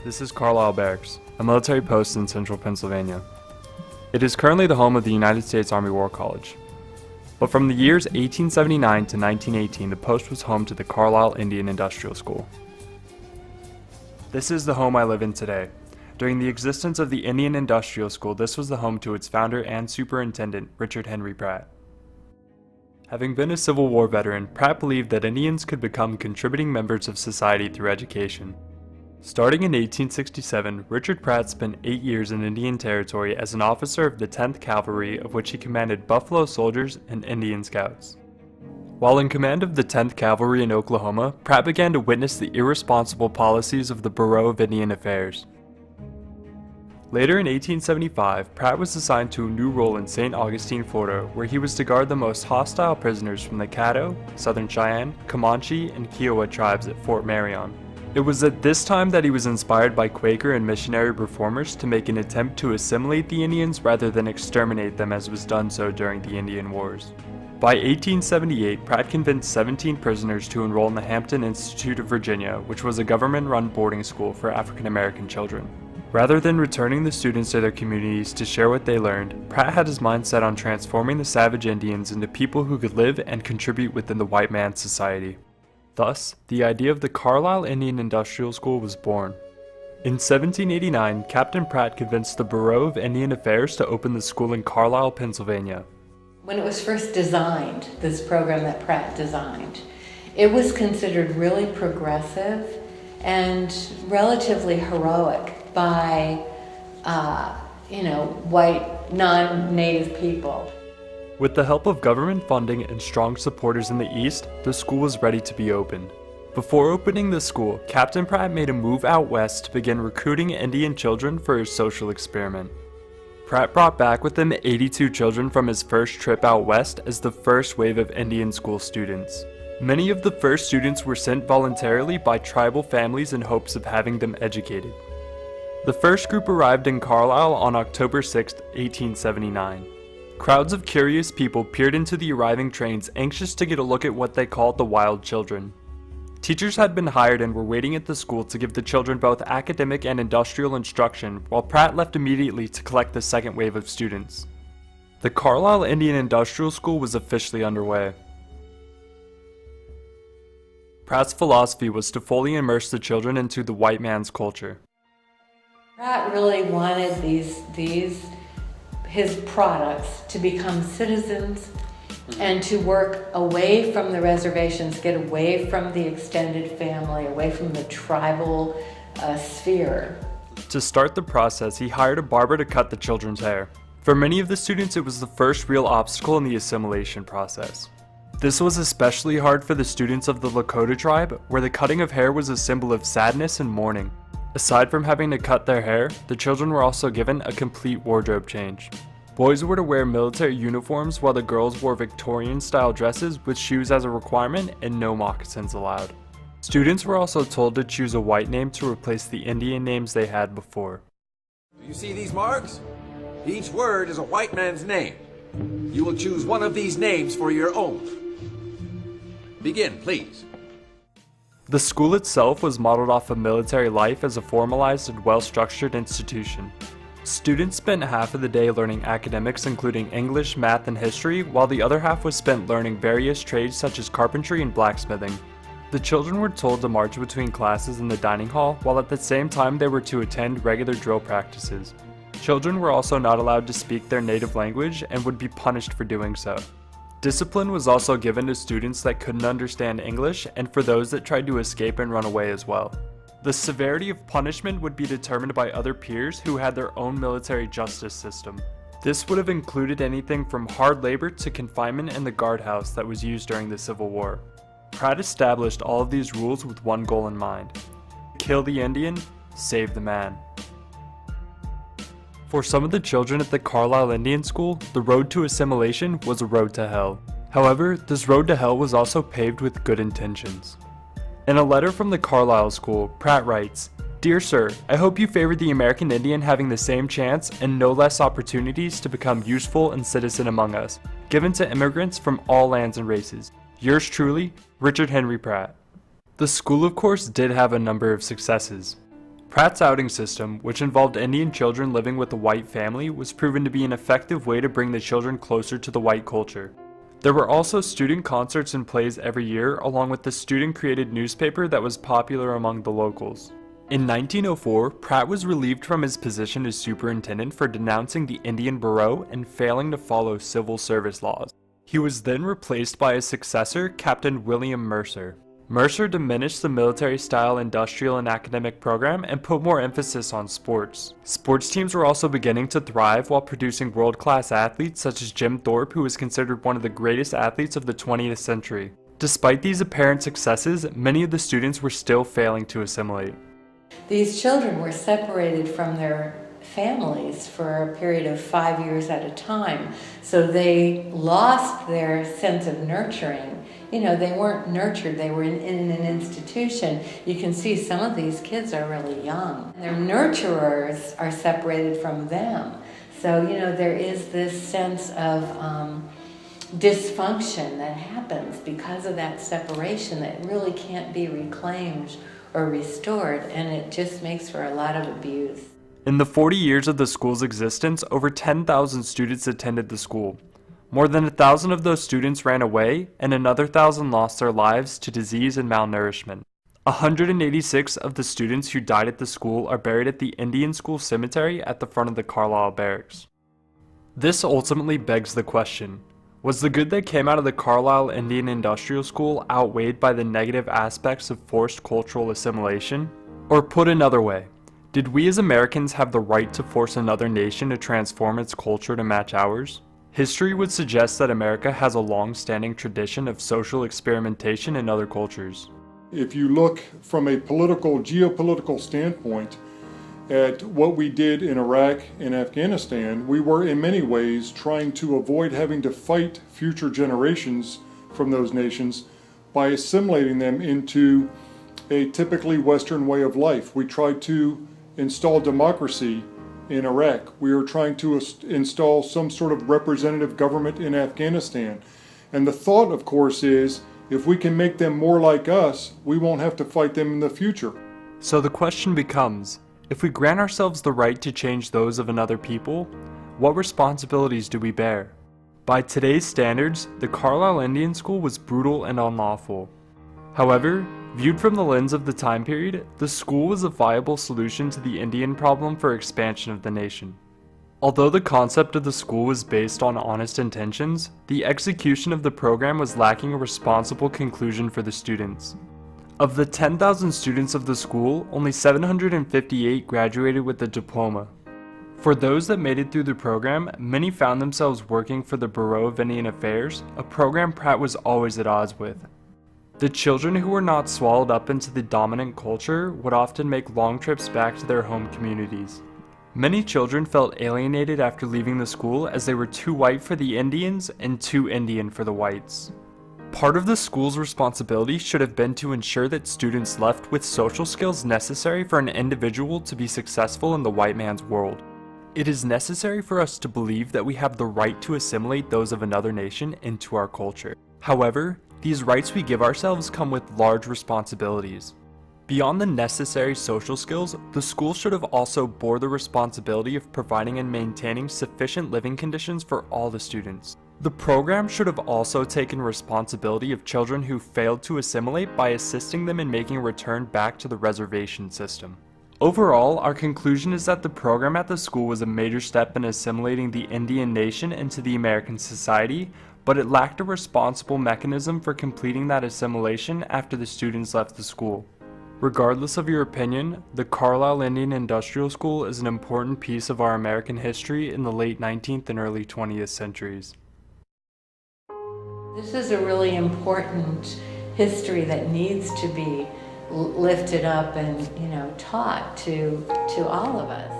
This is Carlisle Barracks, a military post in central Pennsylvania. It is currently the home of the United States Army War College. But from the years 1879 to 1918, the post was home to the Carlisle Indian Industrial School. This is the home I live in today. During the existence of the Indian Industrial School, this was the home to its founder and superintendent, Richard Henry Pratt. Having been a Civil War veteran, Pratt believed that Indians could become contributing members of society through education. Starting in 1867, Richard Pratt spent 8 years in Indian Territory as an officer of the 10th Cavalry, of which he commanded Buffalo Soldiers and Indian Scouts. While in command of the 10th Cavalry in Oklahoma, Pratt began to witness the irresponsible policies of the Bureau of Indian Affairs. Later in 1875, Pratt was assigned to a new role in St. Augustine, Florida, where he was to guard the most hostile prisoners from the Caddo, Southern Cheyenne, Comanche, and Kiowa tribes at Fort Marion. It was at this time that he was inspired by Quaker and missionary reformers to make an attempt to assimilate the Indians rather than exterminate them as was done so during the Indian Wars. By 1878, Pratt convinced 17 prisoners to enroll in the Hampton Institute of Virginia, which was a government-run boarding school for African American children. Rather than returning the students to their communities to share what they learned, Pratt had his mind set on transforming the savage Indians into people who could live and contribute within the white man's society. Thus, the idea of the Carlisle Indian Industrial School was born. In 1789, Captain Pratt convinced the Bureau of Indian Affairs to open the school in Carlisle, Pennsylvania. When it was first designed, this program that Pratt designed, it was considered really progressive and relatively heroic by, white, non-native people. With the help of government funding and strong supporters in the East, the school was ready to be opened. Before opening the school, Captain Pratt made a move out west to begin recruiting Indian children for his social experiment. Pratt brought back with him 82 children from his first trip out west as the first wave of Indian school students. Many of the first students were sent voluntarily by tribal families in hopes of having them educated. The first group arrived in Carlisle on October 6, 1879. Crowds of curious people peered into the arriving trains, anxious to get a look at what they called the wild children. Teachers had been hired and were waiting at the school to give the children both academic and industrial instruction, while Pratt left immediately to collect the second wave of students. The Carlisle Indian Industrial School was officially underway. Pratt's philosophy was to fully immerse the children into the white man's culture. Pratt really wanted his products to become citizens and to work away from the reservations, get away from the extended family, away from the tribal sphere. To start the process, he hired a barber to cut the children's hair. For many of the students, it was the first real obstacle in the assimilation process. This was especially hard for the students of the Lakota tribe, where the cutting of hair was a symbol of sadness and mourning. Aside from having to cut their hair, the children were also given a complete wardrobe change. Boys were to wear military uniforms while the girls wore Victorian-style dresses with shoes as a requirement and no moccasins allowed. Students were also told to choose a white name to replace the Indian names they had before. Do you see these marks? Each word is a white man's name. You will choose one of these names for your own. Begin, please. The school itself was modeled off of military life as a formalized and well-structured institution. Students spent half of the day learning academics including English, math, and history, while the other half was spent learning various trades such as carpentry and blacksmithing. The children were told to march between classes in the dining hall, while at the same time they were to attend regular drill practices. Children were also not allowed to speak their native language and would be punished for doing so. Discipline was also given to students that couldn't understand English and for those that tried to escape and run away as well. The severity of punishment would be determined by other peers who had their own military justice system. This would have included anything from hard labor to confinement in the guardhouse that was used during the Civil War. Pratt established all of these rules with one goal in mind: kill the Indian, save the man. For some of the children at the Carlisle Indian School, the road to assimilation was a road to hell. However, this road to hell was also paved with good intentions. In a letter from the Carlisle School, Pratt writes, "Dear Sir, I hope you favor the American Indian having the same chance and no less opportunities to become useful and citizen among us, given to immigrants from all lands and races. Yours truly, Richard Henry Pratt." The school of course did have a number of successes. Pratt's outing system, which involved Indian children living with a white family, was proven to be an effective way to bring the children closer to the white culture. There were also student concerts and plays every year, along with the student-created newspaper that was popular among the locals. In 1904, Pratt was relieved from his position as superintendent for denouncing the Indian Bureau and failing to follow civil service laws. He was then replaced by his successor, Captain William Mercer. Mercer diminished the military-style industrial and academic program and put more emphasis on sports. Sports teams were also beginning to thrive while producing world-class athletes such as Jim Thorpe, who was considered one of the greatest athletes of the 20th century. Despite these apparent successes, many of the students were still failing to assimilate. These children were separated from their families for a period of 5 years at a time, so they lost their sense of nurturing. You know, they weren't nurtured, they were in an institution. You can see some of these kids are really young. Their nurturers are separated from them. So, you know, there is this sense of dysfunction that happens because of that separation that really can't be reclaimed or restored, and it just makes for a lot of abuse. In the 40 years of the school's existence, over 10,000 students attended the school. More than 1,000 of those students ran away, and another 1,000 lost their lives to disease and malnourishment. 186 of the students who died at the school are buried at the Indian School Cemetery at the front of the Carlisle Barracks. This ultimately begs the question, was the good that came out of the Carlisle Indian Industrial School outweighed by the negative aspects of forced cultural assimilation? Or put another way, did we as Americans have the right to force another nation to transform its culture to match ours? History would suggest that America has a long-standing tradition of social experimentation in other cultures. If you look from a geopolitical standpoint at what we did in Iraq and Afghanistan, we were in many ways trying to avoid having to fight future generations from those nations by assimilating them into a typically Western way of life. We tried to install democracy in Iraq. We were trying to install some sort of representative government in Afghanistan. And the thought, of course, is if we can make them more like us, we won't have to fight them in the future. So the question becomes, if we grant ourselves the right to change those of another people, what responsibilities do we bear? By today's standards, the Carlisle Indian School was brutal and unlawful. However, viewed from the lens of the time period, the school was a viable solution to the Indian problem for expansion of the nation. Although the concept of the school was based on honest intentions, the execution of the program was lacking a responsible conclusion for the students. Of the 10,000 students of the school, only 758 graduated with a diploma. For those that made it through the program, many found themselves working for the Bureau of Indian Affairs, a program Pratt was always at odds with. The children who were not swallowed up into the dominant culture would often make long trips back to their home communities. Many children felt alienated after leaving the school as they were too white for the Indians and too Indian for the whites. Part of the school's responsibility should have been to ensure that students left with social skills necessary for an individual to be successful in the white man's world. It is necessary for us to believe that we have the right to assimilate those of another nation into our culture. However, these rights we give ourselves come with large responsibilities. Beyond the necessary social skills, the school should have also bore the responsibility of providing and maintaining sufficient living conditions for all the students. The program should have also taken responsibility of children who failed to assimilate by assisting them in making a return back to the reservation system. Overall, our conclusion is that the program at the school was a major step in assimilating the Indian nation into the American society, but it lacked a responsible mechanism for completing that assimilation after the students left the school. Regardless of your opinion, the Carlisle Indian Industrial School is an important piece of our American history in the late 19th and early 20th centuries. This is a really important history that needs to be lifted up and, taught to all of us.